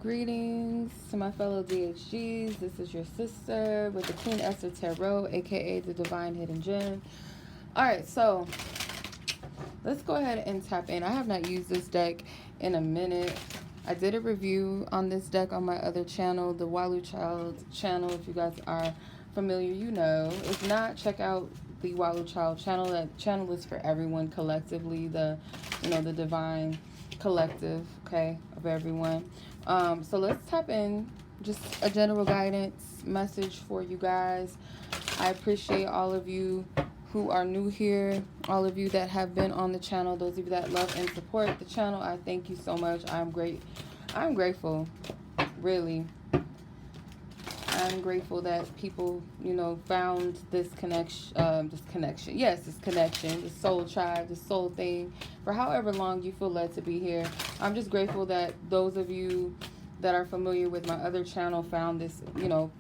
Greetings to my fellow DHGs. This is your sister with the Queen Esther Tarot, aka the Divine Hidden Gem. Alright, so let's go ahead and tap in. I have not used this deck in a minute. I did a review on this deck on my other channel, the WaluChild channel. If you guys are familiar, you know. If not, check out the WaluChild channel. That channel is for everyone collectively, the divine collective, okay, of everyone. So let's tap in. Just a general guidance message for you guys. I appreciate all of you who are new here, all of you that have been on the channel, those of you that love and support the channel. I thank you so much. I'm grateful, really. I'm grateful that people, found this connection, this soul tribe, this soul thing, for however long you feel led to be here. I'm just grateful that those of you that are familiar with my other channel found this,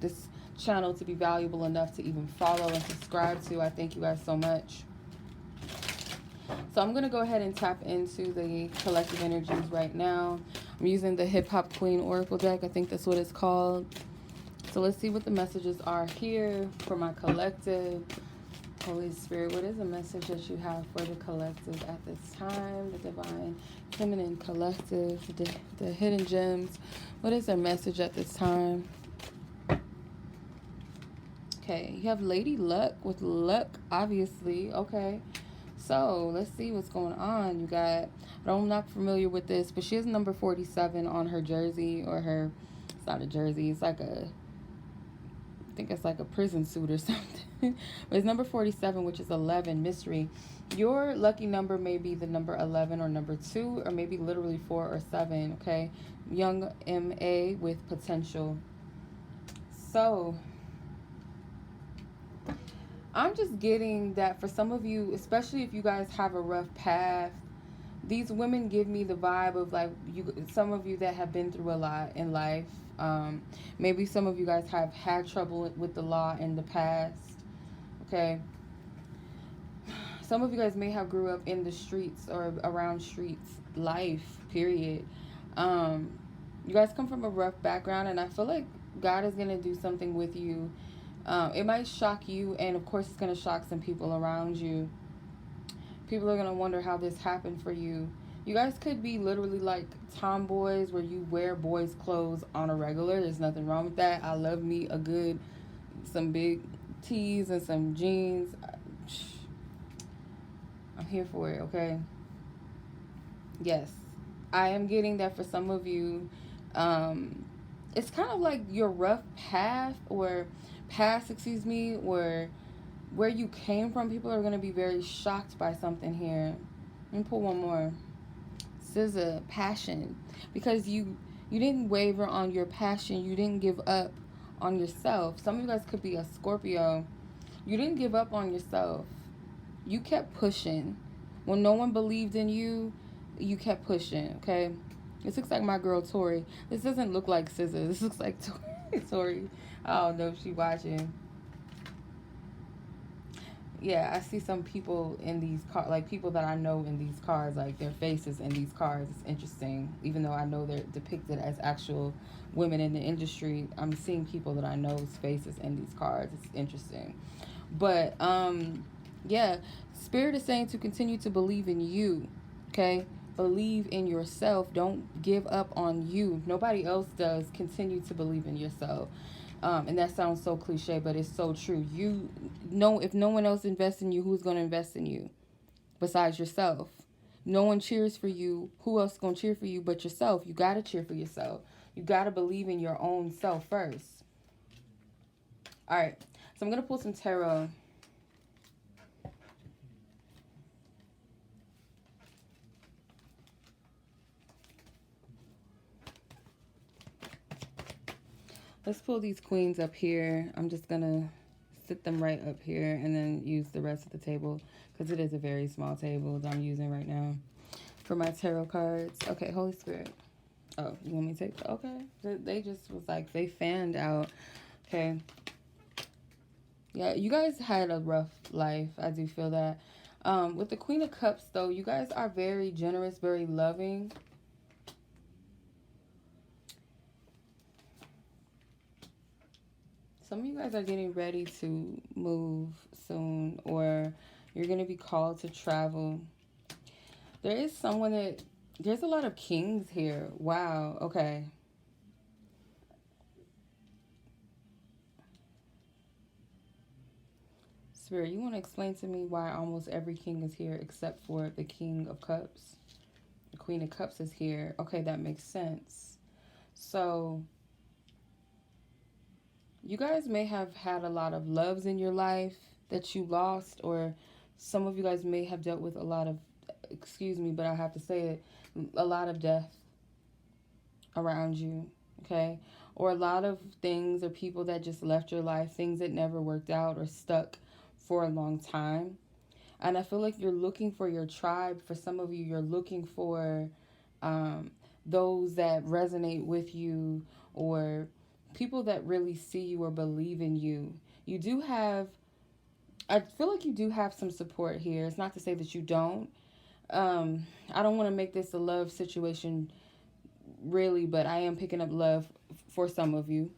this channel to be valuable enough to even follow and subscribe to. I thank you guys so much. So I'm going to go ahead and tap into the collective energies right now. I'm using the Hip Hop Queen Oracle deck. I think that's what it's called. So let's see what the messages are here for my collective. Holy Spirit, what is the message that you have for the collective at this time? The Divine Feminine Collective, the Hidden Gems. What is their message at this time? Okay, you have Lady Luck with luck, obviously. Okay, so let's see what's going on. You got, I'm not familiar with this, but she has number 47 on her jersey, or her, it's not a jersey, it's like a, I think it's like a prison suit or something. But it's number 47, which is 11, mystery. Your lucky number may be the number 11 or number 2, or maybe literally 4 or 7, okay? Young MA with potential. So I'm just getting that for some of you, especially if you guys have a rough path, these women give me the vibe of like some of you that have been through a lot in life. Maybe some of you guys have had trouble with the law in the past. Okay. Some of you guys may have grew up in the streets or around streets life, period. You guys come from a rough background, and I feel like God is going to do something with you. It might shock you, and of course it's going to shock some people around you. People are going to wonder how this happened for you. You guys could be literally like tomboys, where you wear boys' clothes on a regular. There's nothing wrong with that. I love me some big tees and some jeans. I'm here for it, okay? Yes. I am getting that for some of you. It's kind of like your rough past, or where you came from. People are going to be very shocked by something here. Let me pull one more. Scissor, passion. Because you didn't waver on your passion. You didn't give up on yourself. Some of you guys could be a Scorpio. You didn't give up on yourself. You kept pushing. When no one believed in you, you kept pushing, okay? This looks like my girl Tori. This doesn't look like Scissor. This looks like Tori. I don't know if she's watching. Yeah, I see some people in these cards, like people that I know in these cards, like their faces in these cards. It's interesting. Even though I know they're depicted as actual women in the industry, I'm seeing people that I know's faces in these cards. It's interesting. But, yeah, Spirit is saying to continue to believe in you, okay? Believe in yourself. Don't give up on you. If nobody else does, continue to believe in yourself. And that sounds so cliche, but it's so true. You know, if no one else invests in you, who's going to invest in you besides yourself? No one cheers for you. Who else is going to cheer for you but yourself? You got to cheer for yourself. You got to believe in your own self first. All right. So I'm going to pull some tarot. Let's pull these queens up here. I'm just going to sit them right up here and then use the rest of the table, because it is a very small table that I'm using right now for my tarot cards. Okay, Holy Spirit. Oh, you want me to take? Okay. They just was like, they fanned out. Okay. Yeah, you guys had a rough life. I do feel that. With the Queen of Cups, though, you guys are very generous, very loving. Some of you guys are getting ready to move soon, or you're going to be called to travel. There is someone that, there's a lot of kings here. Wow, okay. Spirit, you want to explain to me why almost every king is here except for the King of Cups? The Queen of Cups is here. Okay, that makes sense. So, you guys may have had a lot of loves in your life that you lost, or some of you guys may have dealt with a lot of, excuse me, but I have to say it, a lot of death around you, okay? Or a lot of things or people that just left your life, things that never worked out or stuck for a long time. And I feel like you're looking for your tribe. For some of you, you're looking for those that resonate with you, or people that really see you or believe in you. You do have, I feel like you do have some support here. It's not to say that you don't. I don't want to make this a love situation really, but I am picking up love for some of you.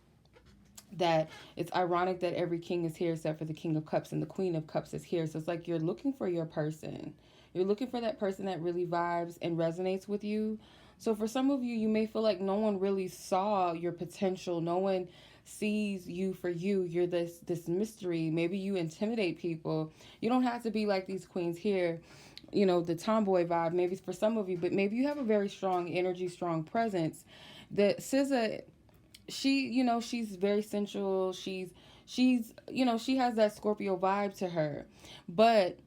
That it's ironic that every king is here except for the King of Cups, and the Queen of Cups is here. So it's like you're looking for your person. You're looking for that person that really vibes and resonates with you. So for some of you, you may feel like no one really saw your potential. No one sees you for you. You're this mystery. Maybe you intimidate people. You don't have to be like these queens here, you know, the tomboy vibe. Maybe for some of you, but maybe you have a very strong energy, strong presence. The SZA, she, you know, she's very sensual. She's, you know, she has that Scorpio vibe to her. But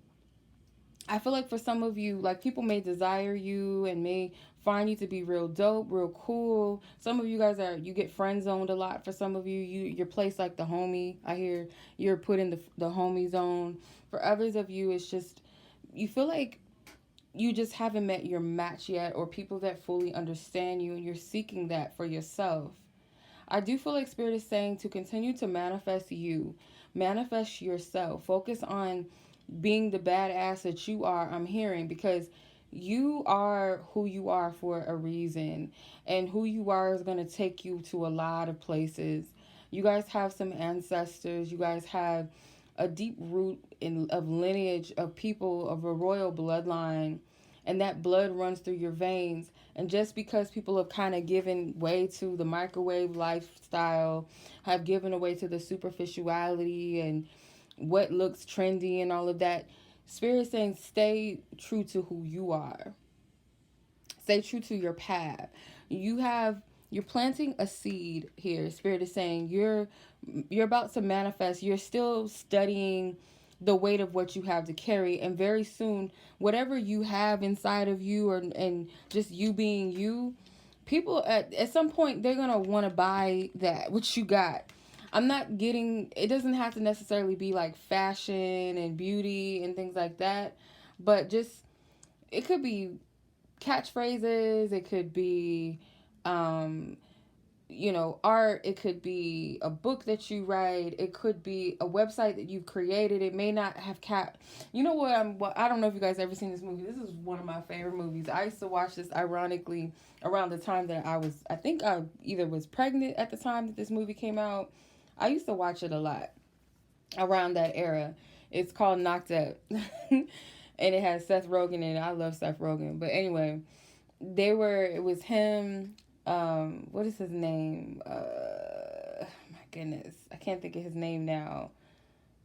I feel like for some of you, like, people may desire you and may find you to be real dope, real cool. Some of you guys are, you get friend zoned a lot. For some of you, you're placed like the homie. I hear you're put in the homie zone. For others of you, it's just, you feel like you just haven't met your match yet, or people that fully understand you, and you're seeking that for yourself. I do feel like Spirit is saying to continue to manifest you, manifest yourself, focus on being the badass that you are. I'm hearing, because you are who you are for a reason, and who you are is going to take you to a lot of places. You guys have some ancestors. You guys have a deep root of lineage of people of a royal bloodline, and that blood runs through your veins. And just because people have kind of given way to the microwave lifestyle, have given away to the superficiality and what looks trendy and all of that, Spirit saying stay true to who you are. Stay true to your path. You're planting a seed here. Spirit is saying you're about to manifest. You're still studying the weight of what you have to carry, and very soon, whatever you have inside of you, or and just you being you, people at some point, they're gonna want to buy that what you got. I'm not getting, it doesn't have to necessarily be like fashion and beauty and things like that, but just, it could be catchphrases, it could be you know, art, it could be a book that you write, it could be a website that you've created. It may not have you know what, I don't know if you guys ever seen this movie. This is one of my favorite movies. I used to watch this ironically around the time that I think I either was pregnant at the time that this movie came out. I used to watch it a lot around that era. It's called Knocked Up. And it has Seth Rogen in it. I love Seth Rogen. But anyway, it was him, what is his name? My goodness, I can't think of his name now.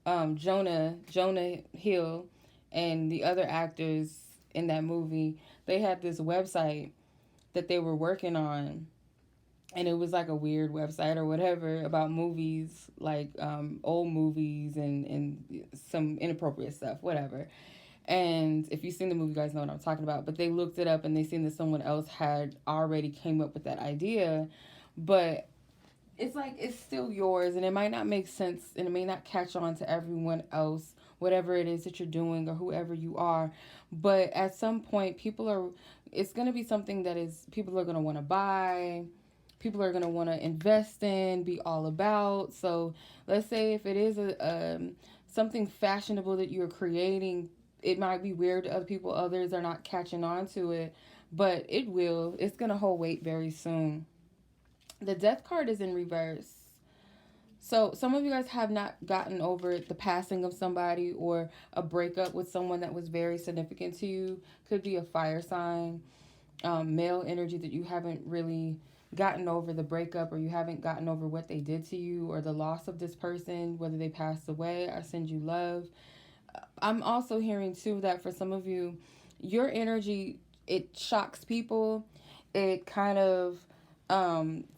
Chenoa Hill, and the other actors in that movie. They had this website that they were working on, and it was like a weird website or whatever about movies, like old movies and some inappropriate stuff, whatever. And if you've seen the movie, you guys know what I'm talking about. But they looked it up, and they seen that someone else had already came up with that idea. But it's like, it's still yours, and it might not make sense, and it may not catch on to everyone else, whatever it is that you're doing or whoever you are. But at some point, it's going to be something that people are going to want to buy. People are going to want to invest in, be all about. So let's say if it is something fashionable that you're creating, it might be weird to other people. Others are not catching on to it, but it will. It's going to hold weight very soon. The Death card is in reverse. So some of you guys have not gotten over the passing of somebody or a breakup with someone that was very significant to you. Could be a fire sign, male energy, that you haven't really gotten over the breakup, or you haven't gotten over what they did to you or the loss of this person, whether they passed away. I send you love. I'm also hearing too that for some of you, your energy, it shocks people. It kind of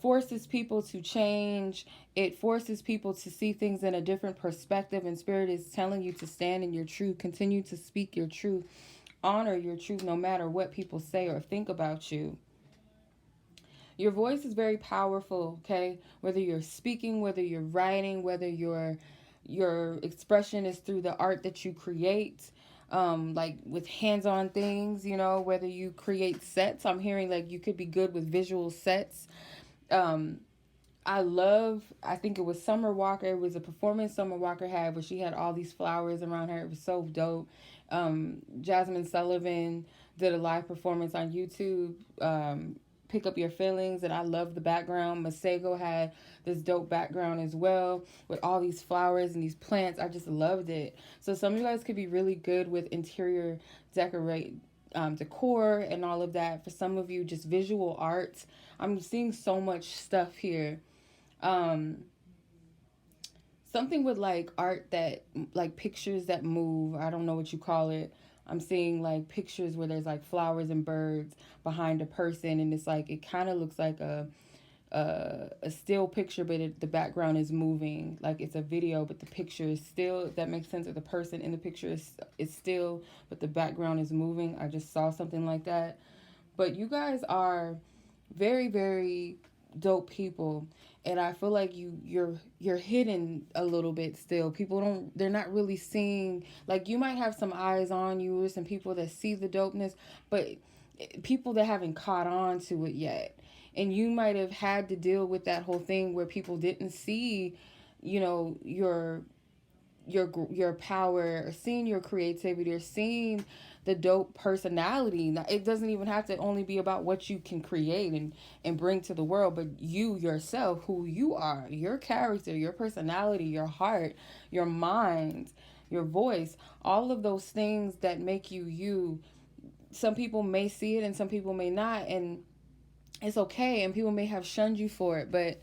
forces people to change. It forces people to see things in a different perspective. And Spirit is telling you to stand in your truth, continue to speak your truth, honor your truth, no matter what people say or think about you. Your voice is very powerful, okay? Whether you're speaking, whether you're writing, whether your expression is through the art that you create, like with hands-on things, whether you create sets. I'm hearing like you could be good with visual sets. Um, I think it was Summer Walker. It was a performance Summer Walker had where she had all these flowers around her. It was so dope. Jasmine Sullivan did a live performance on YouTube. Pick Up Your Feelings, and I love the background. Masego had this dope background as well with all these flowers and these plants. I just loved it. So some of you guys could be really good with interior decor and all of that. For some of you, just visual art. I'm seeing so much stuff here. Something with like art that, like pictures that move. I don't know what you call it. I'm seeing like pictures where there's like flowers and birds behind a person, and it's like it kind of looks like a still picture, but the background is moving. Like it's a video, but the picture is still. If that makes sense. Or the person in the picture is still, but the background is moving. I just saw something like that. But you guys are very, very dope people, and I feel like you're hidden a little bit still. They're not really seeing, like, you might have some eyes on you or some people that see the dopeness, but people that haven't caught on to it yet. And you might have had to deal with that whole thing where people didn't see, your power, or seeing your creativity, or seeing the dope personality. It doesn't even have to only be about what you can create and bring to the world, but you yourself, who you are, your character, your personality, your heart, your mind, your voice, all of those things that make you you. Some people may see it and some people may not, and it's okay, and people may have shunned you for it, but